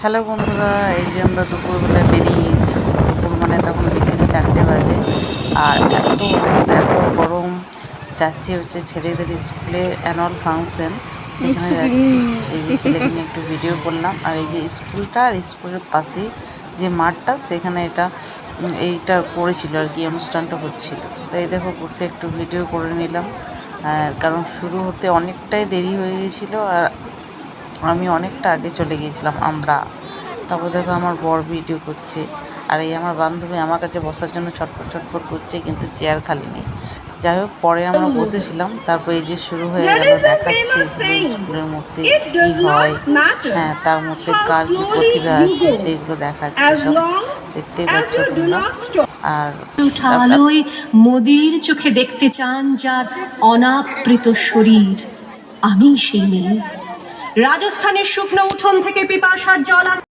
Hello বন্ধুরা, এই যে আমরা দুপুরবেলা বেরিয়েছি। দুপুর মানে তখন বিকেল 4টে বাজে। আর এত গরম, যাচ্ছি হচ্ছে ছেলেদের স্কুলে অ্যানুয়াল ফাংশন, সেখানে যাচ্ছি। এই যে ছেলেকে নিয়ে একটু ভিডিও করলাম। আর এই যে স্কুলটা, আর স্কুলের পাশেই যে মাঠটা, সেখানে এইটা করেছিল আর কি, অনুষ্ঠানটা হচ্ছিল। তাই দেখো বসে একটু ভিডিও করে নিলাম। কারণ শুরু হতে অনেকটাই দেরি হয়ে গিয়েছিলো, আর আমি অনেকটা আগে চলে গিয়েছিলাম তারপর দেখো আমার বর ভিডিও করছে। আর এই আমার বান্ধবী আমার কাছে বসার জন্য ছটফট করছে, কিন্তু চেয়ার খালি নেই। যাই হোক, পরে আমরা বসেছিলাম। তারপর এই যে শুরু হয়ে গেল, দেখাচ্ছে স্কুলের মধ্যে কী হয়, হ্যাঁ, তার মধ্যে কার কী প্রতিভা আছে সেগুলো দেখাচ্ছে সব, দেখতেই পাচ্ছ তোমরা। আর আলোয় মোদির চোখে দেখতে চান যার অনাবৃত শরীর, আমি সেই মেয়ে। রাজস্থানের শুকনো উঠোন থেকে পিপাসার জল